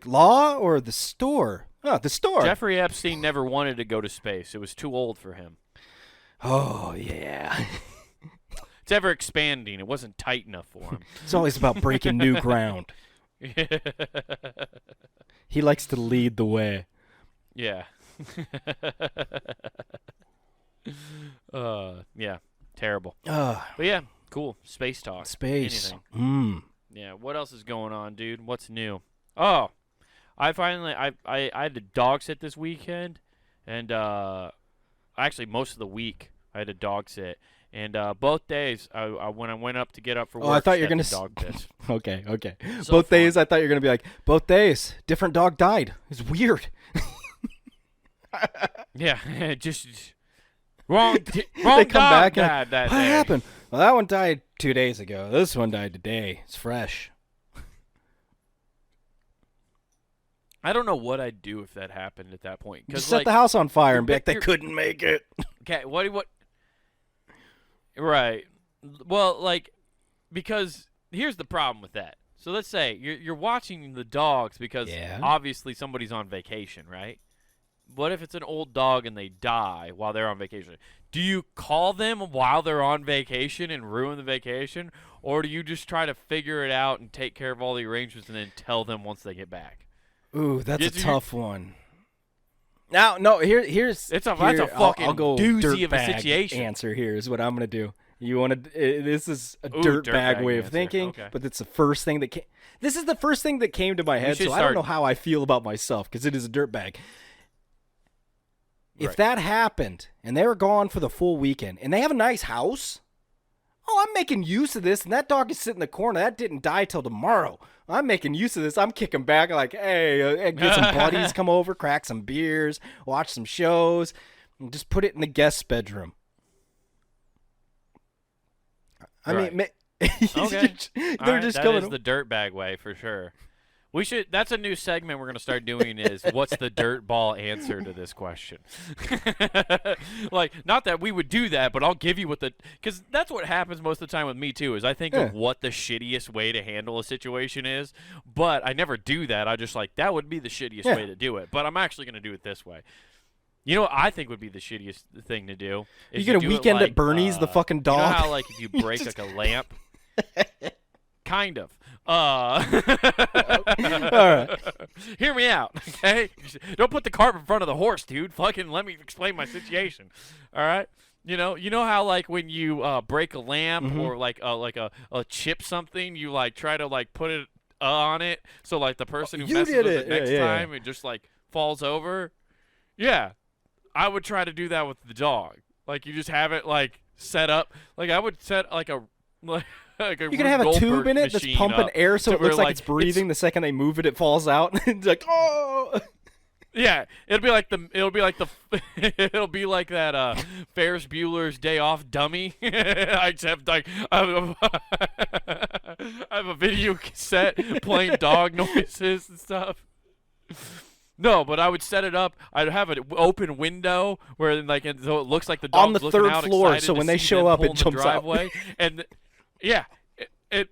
law or the store? Oh, the store. Jeffrey Epstein never wanted to go to space. It was too old for him. Oh, yeah. It's ever expanding. It wasn't tight enough for him. It's always about breaking new ground. He likes to lead the way. Yeah. Yeah. Terrible. But yeah, cool. Space talk. Space. Anything. Yeah. What else is going on, dude? What's new? Oh, I had a dog sit this weekend, and actually most of the week I had a dog sit, and both days when I went up to get up for work, I thought you were gonna dog piss. Okay. So Both fun. days I thought you were gonna be like, both days different dog died. It's weird. Yeah, just wrong They dog come back and died that what day. happened? Well, that one died 2 days ago. This one died today. It's fresh. I don't know what I'd do if that happened at that point. Just set the house on fire and be like, they you're- couldn't make it. Okay, what? Right. Well, like, because here's the problem with that. So let's say you're watching the dogs because obviously somebody's on vacation, right? What if it's an old dog and they die while they're on vacation? Do you call them while they're on vacation and ruin the vacation? Or do you just try to figure it out and take care of all the arrangements and then tell them once they get back? Ooh, that's a tough one. Now, no, here's that's a fucking I'll go doozy of a dirtbag situation. answer here is what I'm gonna do. You want to? This is a dirtbag dirtbag way of answer. thinking, Okay. but it's the first thing that came. This is the first thing that came to my head, should so I don't start- know how I feel about myself because it is a dirtbag. If Right. that happened and they were gone for the full weekend and they have a nice house, I'm making use of this, and that dog is sitting in the corner. That didn't die till tomorrow. I'm making use of this. I'm kicking back like, hey, get some buddies, come over, crack some beers, watch some shows, and just put it in the guest bedroom. I mean, Okay. they're just coming. That is the dirtbag way for sure. We should. That's a new segment we're gonna start doing. Is what's the dirt ball answer to this question? Like, not that we would do that, but I'll give you what because that's what happens most of the time with me too. Is I think of what the shittiest way to handle a situation is, but I never do that. I just like that would be the shittiest way to do it. But I'm actually gonna do it this way. You know what I think would be the shittiest thing to do? You Is get a do it weekend like, at Bernie's, the fucking dog. You know how like if you break like a lamp, kind of. All right. Hear me out, okay? Don't put the cart in front of the horse, dude. Fucking let me explain my situation. All right? You know how like when you break a lamp or like a chip something, you like try to like put it on it so like the person who messes with it next time it just like falls over. Yeah, I would try to do that with the dog. Like you just have it like set up. Like I would set like a. Like you can have a tube in it that's pumping air so it looks like it's breathing. The second they move it, it falls out. It's like, oh. Yeah, it'll be like that Ferris Bueller's Day Off dummy. Except like I have a video cassette playing dog noises and stuff. No, but I would set it up. I'd have an open window where like so it looks like the dog's on the looking third out floor. excited So when to they see show them up, pull it in the jumps out. driveway. And it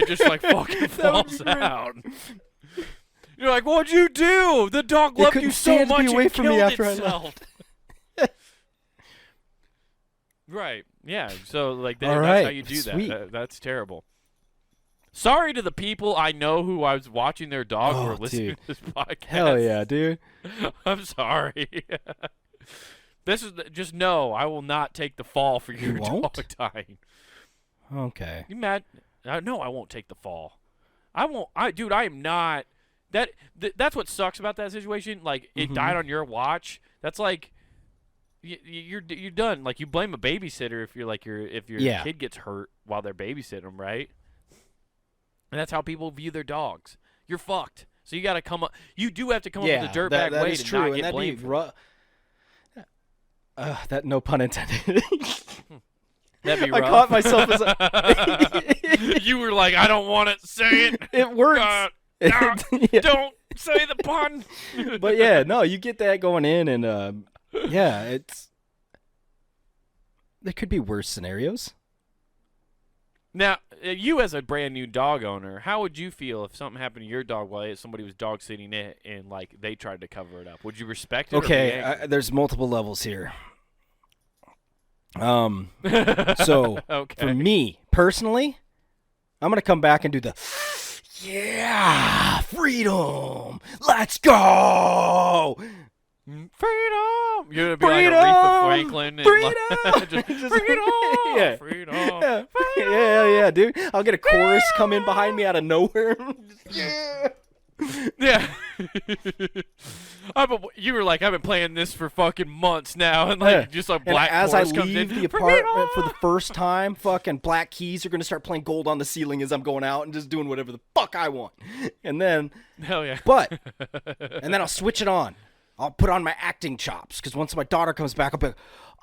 just like fucking falls out. You're like, what'd you do? The dog loved you so much it killed itself. Right. Yeah. So like that's how you do that. That's terrible. Sorry to the people I know who I was watching their dog who were listening to this podcast. Hell yeah, dude. I'm sorry. This is just no. I will not take the fall for your dog dying. Okay. You mad? No, I won't take the fall. I won't. Dude, I am not. That's what sucks about that situation. Like it died on your watch. That's like you're done. Like you blame a babysitter if your kid gets hurt while they're babysitting them, right? And that's how people view their dogs. You're fucked. So you got to come up. You do have to come up Yeah, with a dirtbag that way is to true, not and get that'd blamed. be that no pun intended. That'd be I rough. caught myself as a You were like, I don't want it. Say it. it works. Yeah. Yeah. Don't say the pun. But yeah, no, you get that going in, and yeah, there could be worse scenarios. Now, you as a brand new dog owner, how would you feel if something happened to your dog while somebody was dog sitting it and like they tried to cover it up? Would you respect it? Or be angry? There's multiple levels here. So Okay. for me personally, I'm gonna come back and do the freedom. Let's go. Freedom! You're gonna be Freedom! like Aretha Franklin and Freedom! like, just, freedom! Yeah. Freedom! Yeah. Yeah, dude. I'll get a chorus come in behind me out of nowhere. Yeah. Yeah. You were like, I've been playing this for fucking months now, and like Yeah. just a And black as I chorus comes leave in. the apartment for the first time, fucking Black Keys are gonna start playing Gold on the Ceiling as I'm going out and just doing whatever the fuck I want. And then, Hell yeah. and then I'll switch it on. I'll put on my acting chops because once my daughter comes back, I'll be like,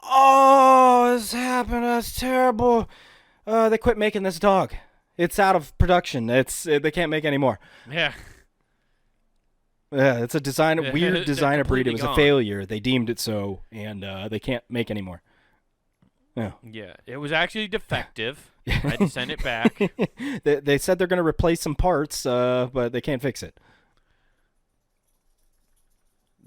"Oh, this happened. That's terrible. They quit making this dog. It's out of production. They can't make any more." Yeah. Yeah, it's a weird They're designer breed. It completely was gone. a failure. They deemed it so, and they can't make any more. Yeah. Yeah. It was actually defective. I had to send it back. They said they're going to replace some parts, but they can't fix it.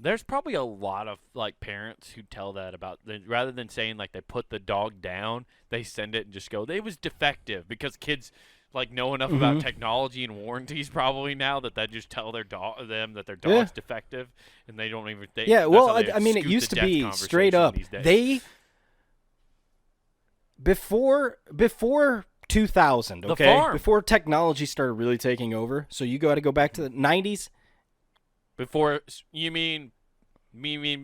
There's probably a lot of like parents who tell that about rather than saying like they put the dog down, they send it and just go, "It was defective," because kids like know enough about technology and warranties probably now that they just tell their them that their dog's defective and they don't even. Yeah, that's well, how they I mean, it scoot used the to death be straight conversation up. these days. They before 2000, The okay, farm. before technology started really taking over. So you got to go back to the 90s. Before you mean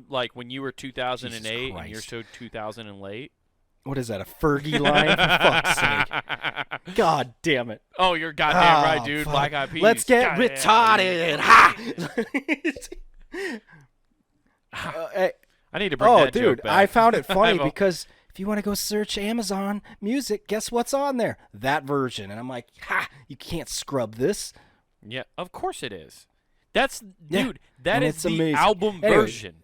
like when you were 2008 and Christ. you're so 2000 and late? What is that, a Fergie line? For fuck's sake. God damn it. Oh, you're goddamn right, Oh, dude. fuck. Black Eyed Peas. Let's get Goddamn. retarded. Ha! I need to bring Oh, that dude, joke back. I found it funny I will- because if you want to go search Amazon Music, guess what's on there? That version. And I'm like, ha, you can't scrub this. Yeah, of course it is. That's Yeah, dude. That and is it's the amazing. album Anyway. version.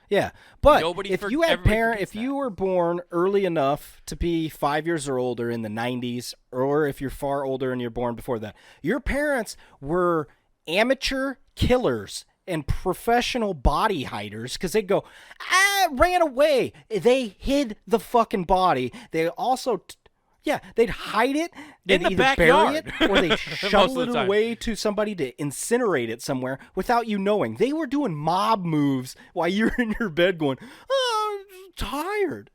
Yeah, but Nobody if for- you had everybody if forgets you that. were born early enough to be 5 years or older in the 90s, or if you're far older and you're born before that, your parents were amateur killers and professional body hiders because they'd go, ran away. They hid the fucking body. They also... Yeah, they'd hide it, they'd the either backyard. bury it, or they'd Most shovel of it the time. away to somebody to incinerate it somewhere without you knowing. They were doing mob moves while you're in your bed going, "Oh, I'm tired."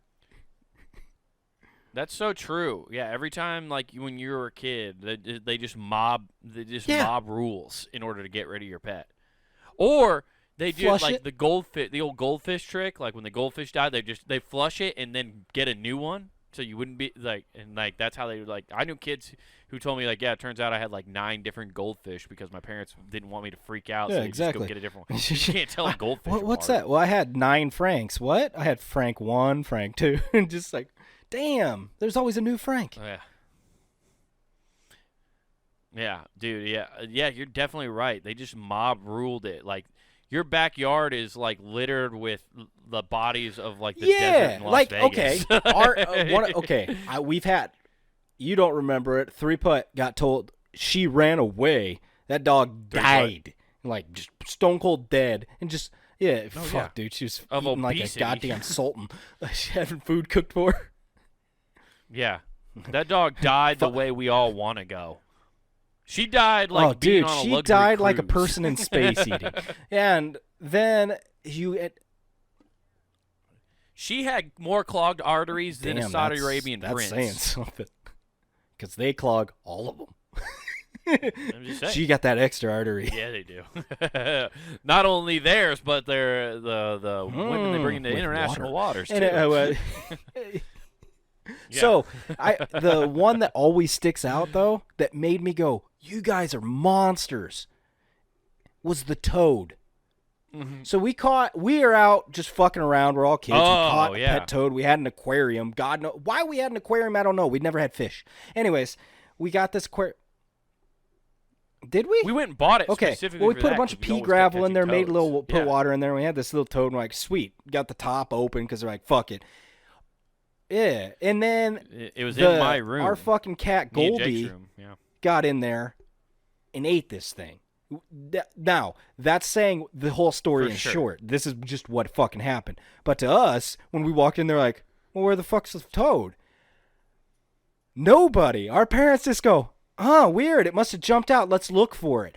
That's so true. Yeah, every time like when you were a kid, they just mob Yeah. mob rules in order to get rid of your pet. Or they do Flush like it. the old goldfish trick, like when the goldfish died, they flush it and then get a new one. So you wouldn't be like, and like that's how they like. I knew kids who told me like, yeah, it turns out I had like 9 different goldfish because my parents didn't want me to freak out. Yeah, so they exactly. Just go get a different one. You can't tell a goldfish. What's apart. that? Well, I had 9 Franks. What? I had Frank 1, Frank 2, and just like, damn, there's always a new Frank. Oh, yeah. Yeah, dude. Yeah. You're definitely right. They just mob ruled it. Like your backyard is like littered with the bodies of like the desert in Las like Vegas. okay, we've had. You don't remember it. 3-Putt got told she ran away. That dog 3-Putt. died, like just stone cold dead, and just fuck, yeah. dude. She was Of eating like a obesity. goddamn sultan. She having food cooked for her. Yeah, that dog died the way we all want to go. She died like oh, being dude, on a she luxury died like a cruise. person in space eating, and then She had more clogged arteries than a damn, Saudi that's- Arabian that's prince. saying something, because they clog all of them. I'm just saying. She got that extra artery. Yeah, they do. Not only theirs, but they're the women they bring into with international water. waters too. And Yeah. So the one that always sticks out though, that made me go, "You guys are monsters," was the toad. Mm-hmm. So we are out just fucking around. We're all kids. We caught a yeah. pet toad. We had an aquarium. God knows why we had an aquarium. I don't know. We'd never had fish. Anyways, we got this aquarium. Did we? We went and bought it Okay. specifically Well, we for put that a bunch of 'cause we pea always kept gravel in there, catching made a little, toads. put water in there, and we had this little toad. And we're like, sweet. Got the top open because they're like, fuck it. Yeah. And then It was in my room. our fucking cat Me and Jake's Goldie room. Yeah. got in there and ate this thing. Now, that's saying the whole story For in sure. short. This is just what fucking happened. But to us, when we walked in, they're like, well, where the fuck's the toad? Nobody. Our parents just go, weird. It must have jumped out. Let's look for it.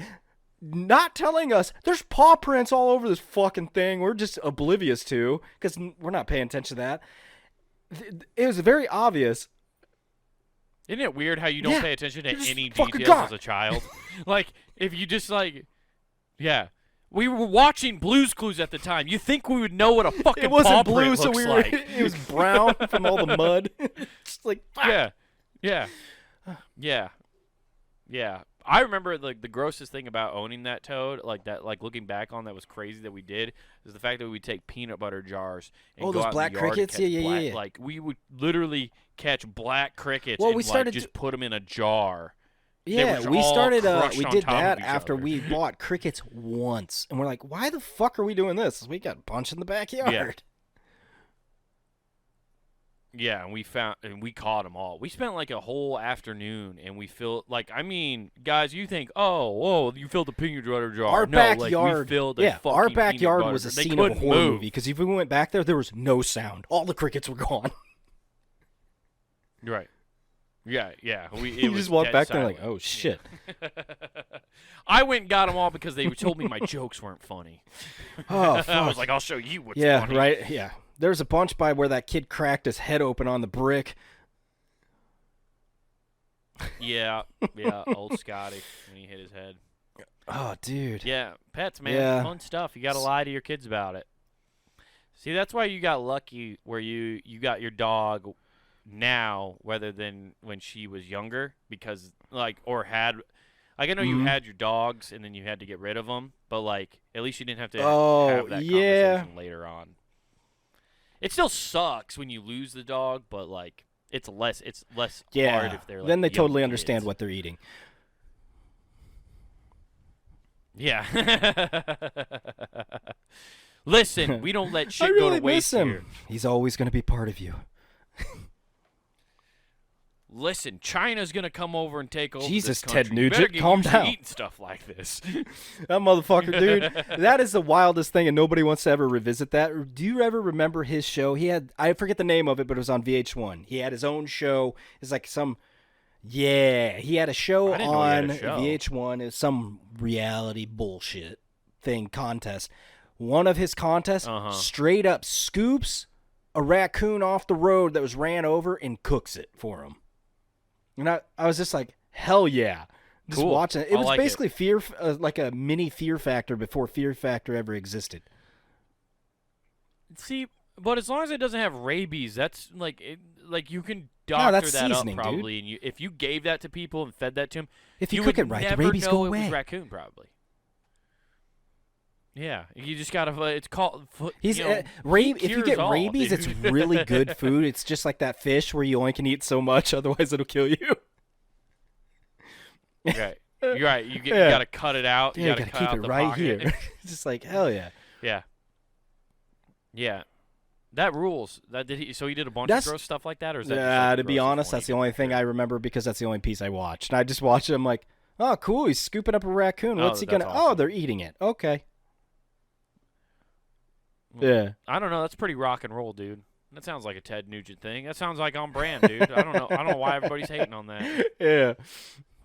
Not telling us there's paw prints all over this fucking thing. We're just oblivious to because we're not paying attention to that. It was very obvious. Isn't it weird how you don't Yeah, pay attention to you just any fucking details got as a child? Like, if you just, like, yeah. We were watching Blue's Clues at the time. You think we would know what a fucking It paw wasn't print blue, looks so we were. like. It was brown from all the mud. Just like fuck. Yeah. I remember the grossest thing about owning that toad, like looking back on that was crazy that we did, is the fact that we would take peanut butter jars and go those out in black the yard crickets? and catch Yeah. black, like we would literally catch black crickets Well, and we started just put them in a jar. They were Yeah, just we all started. crushed We on did top of that each after other. we bought crickets once, and we're like, "Why the fuck are we doing this? We got a bunch in the backyard." Yeah, and we caught them all. We spent like a whole afternoon, and we filled guys, you think, whoa, you filled the peanut butter jar? Our no, like, backyard, we filled a our fucking backyard peanut was a butter. They scene of a couldn't horror move. movie because if we went back there was no sound. All the crickets were gone. Right. Yeah. You just walk back there like, oh shit. I went and got them all because they told me my jokes weren't funny. Oh, fuck. I was like, I'll show you what's Yeah, funny. right. Yeah, there's a bunch by where that kid cracked his head open on the brick. Yeah, old Scotty when he hit his head. Oh, dude. Yeah, pets, man, Yeah. fun stuff. You got to lie to your kids about it. See, that's why you got lucky where you got your dog now rather than when she was younger because I know you had your dogs and then you had to get rid of them, but like at least you didn't have to have that conversation later on. It still sucks when you lose the dog, but like it's less hard if they're like then they young totally understand kids. what they're eating. Yeah. Listen, we don't let shit I really go to waste miss him. here. He's always going to be part of you. Listen, China's gonna come over and take over Jesus, this country. Ted You better Nugent, get calm used to down. eating stuff like this. That motherfucker, dude. That is the wildest thing, and nobody wants to ever revisit that. Do you ever remember his show? I forget the name of it, but it was on VH1. He had his own show. It's like he had a show I didn't know he had on a show. VH1. It's some reality bullshit thing contest. One of his contests straight up scoops a raccoon off the road that was ran over and cooks it for him. And I was just like, hell yeah. Just Cool. watching it. It I was like basically Fear, like a mini Fear Factor before Fear Factor ever existed. See, but as long as it doesn't have rabies, that's like you can doctor that's that seasoning, up probably. And if you gave that to people and fed that to them, If you would cook it right, the never rabies know go it away. was raccoon probably. Yeah, you just gotta. It's called. He's you know, if you cures get all, rabies, dude. it's really good food. It's just like that fish where you only can eat so much, otherwise it'll kill you. Right. You're right. You Yeah. gotta cut it out. Yeah, You you gotta gotta cut keep out it the right pocket. here. It's just like hell yeah. Yeah. That rules. So he did a bunch That's- of gross stuff like that, or is that? Just like To the be grossest honest, one that's he the did only for thing sure? I remember because that's the only piece I watched. And I just watched it. I'm like, oh, cool. He's scooping up a raccoon. Oh, What's he that's gonna? Oh, awesome. they're eating it. Okay. Well, Yeah. I don't know. That's pretty rock and roll, dude. That sounds like a Ted Nugent thing. That sounds like on brand, dude. I don't know. I don't know why everybody's hating on that.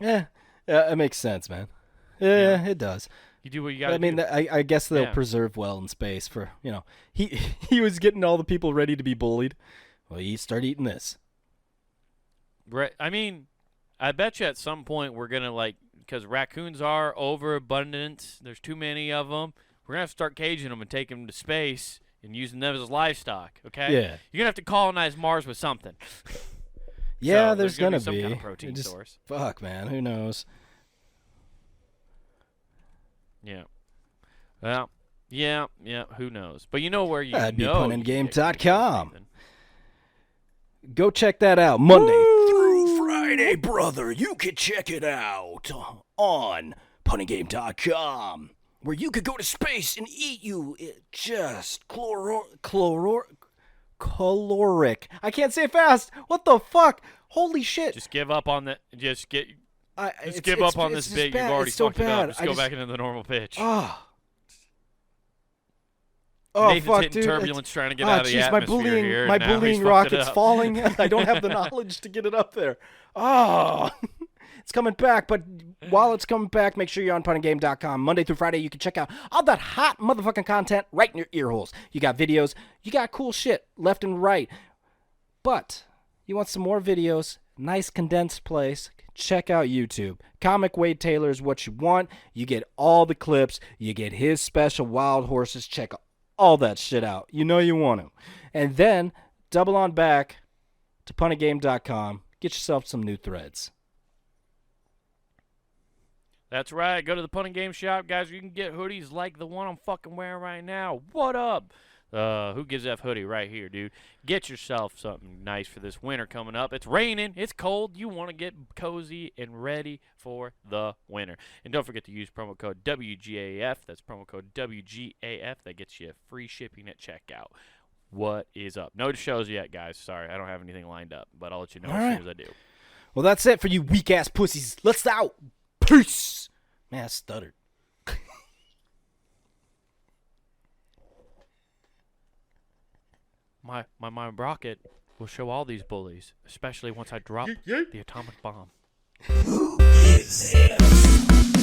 Yeah. Yeah, it makes sense, man. Yeah, it does. You do what you got to I mean, do. I guess they'll Yeah. preserve well in space for, he was getting all the people ready to be bullied. Well, you start eating this. Right. I mean, I bet you at some point we're going to, because raccoons are overabundant, there's too many of them, we're going to have to start caging them and taking them to space and using them as livestock, okay? Yeah. You're going to have to colonize Mars with something. Yeah, So there's gonna gonna be some be. kind of protein It just- source. Fuck, man. Who knows? Yeah. Well, yeah, who knows? But you know where you That'd be know you can get goodies, punandgame.com. Nathan. Go check that out. Monday through Friday, brother. You can check it out on punandgame.com, where you could go to space and eat you just caloric. I can't say it fast. What the fuck? Holy shit. Just give up on the. Just give It's up on this bit. You've already so fucked it bad. up. Just go back into the normal pitch. Oh, Nathan's fuck, hitting dude. turbulence trying to get out of the my atmosphere here. my and now bullying he's fucked it rocket's up. falling. I don't have the knowledge to get it up there. Oh, it's coming back. But while it's coming back, make sure you're on punandgame.com. Monday through Friday, you can check out all that hot motherfucking content right in your ear holes. You got videos. You got cool shit left and right. But you want some more videos, nice condensed place, check out YouTube. Comic Wade Taylor is what you want. You get all the clips. You get his special wild horses. Check all that shit out. You know you want to. And then double on back to punandgame.com. Get yourself some new threads. That's right. Go to the Punting Game shop, guys. You can get hoodies like the one I'm fucking wearing right now. What up? Who gives F hoodie right here, dude? Get yourself something nice for this winter coming up. It's raining. It's cold. You want to get cozy and ready for the winter. And don't forget to use promo code WGAF. That's promo code WGAF. That gets you free shipping at checkout. What is up? No shows yet, guys. Sorry, I don't have anything lined up, but I'll let you know as soon as I do. Well, that's it for you weak-ass pussies. Let's out. Peace. Man, I stuttered. My rocket will show all these bullies, especially once I drop the atomic bomb. Who is it?